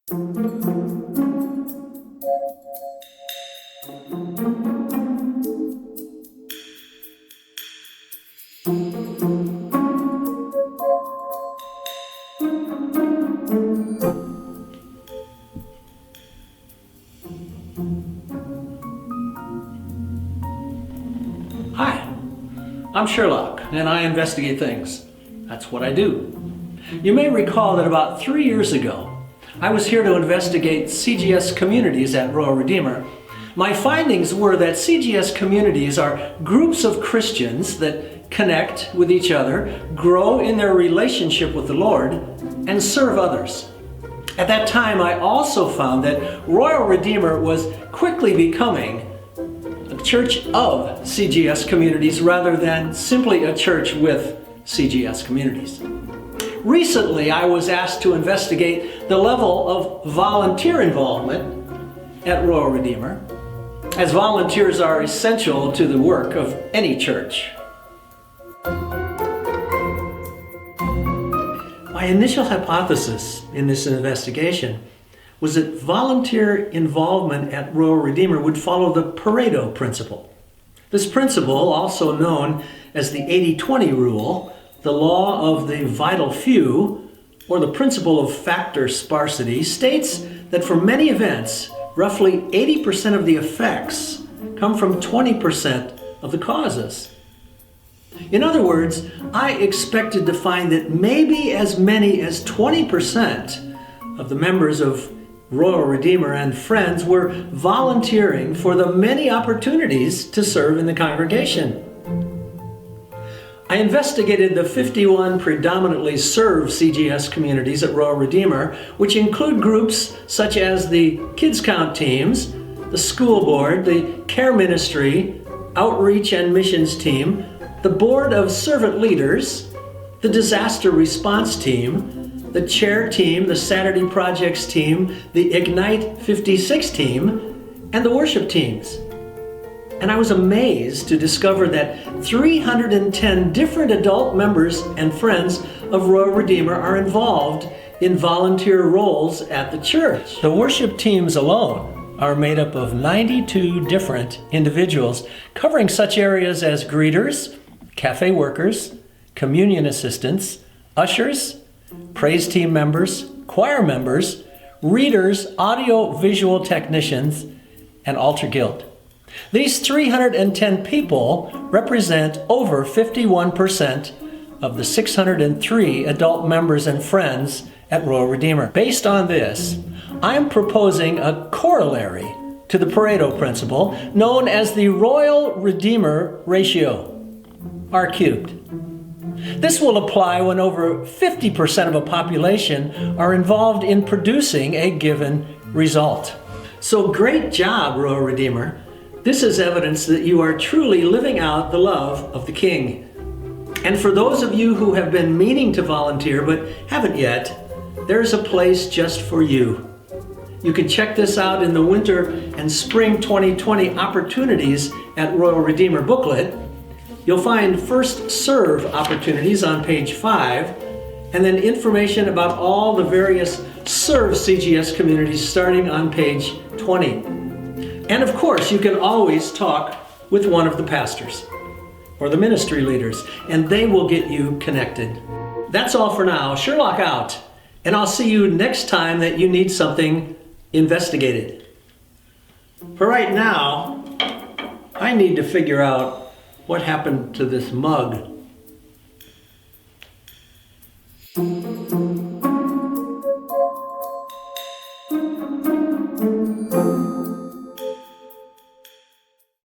Hi, I'm Sherlock, and I investigate things. That's what I do. You may recall that about 3 years ago, I was here to investigate CGS communities at Royal Redeemer. My findings were that CGS communities are groups of Christians that connect with each other, grow in their relationship with the Lord, and serve others. At that time, I also found that Royal Redeemer was quickly becoming a church of CGS communities rather than simply a church with CGS communities. Recently, I was asked to investigate the level of volunteer involvement at Royal Redeemer, as volunteers are essential to the work of any church. My initial hypothesis in this investigation was that volunteer involvement at Royal Redeemer would follow the Pareto principle. This principle, also known as the 80-20 rule, the law of the vital few, or the principle of factor sparsity, states that for many events, roughly 80% of the effects come from 20% of the causes. In other words, I expected to find that maybe as many as 20% of the members of Royal Redeemer and friends were volunteering for the many opportunities to serve in the congregation. I investigated the 51 predominantly served CGS communities at Royal Redeemer, which include groups such as the Kids Count teams, the school board, the care ministry, outreach and missions team, the board of servant leaders, the disaster response team, the chair team, the Saturday projects team, the Ignite 56 team, and the worship teams. And I was amazed to discover that 310 different adult members and friends of Royal Redeemer are involved in volunteer roles at the church. The worship teams alone are made up of 92 different individuals, covering such areas as greeters, cafe workers, communion assistants, ushers, praise team members, choir members, readers, audio-visual technicians, and altar guild. These 310 people represent over 51% of the 603 adult members and friends at Royal Redeemer. Based on this, I'm proposing a corollary to the Pareto principle known as the Royal Redeemer ratio, R cubed. This will apply when over 50% of a population are involved in producing a given result. So great job, Royal Redeemer. This is evidence that you are truly living out the love of the King. And for those of you who have been meaning to volunteer but haven't yet, there's a place just for you. You can check this out in the winter and spring 2020 opportunities at Royal Redeemer booklet. You'll find first serve opportunities on page 5, and then information about all the various serve CGS communities starting on page 20. And of course, you can always talk with one of the pastors or the ministry leaders, and they will get you connected. That's all for now. Sherlock out, and I'll see you next time that you need something investigated. For right now, I need to figure out what happened to this mug.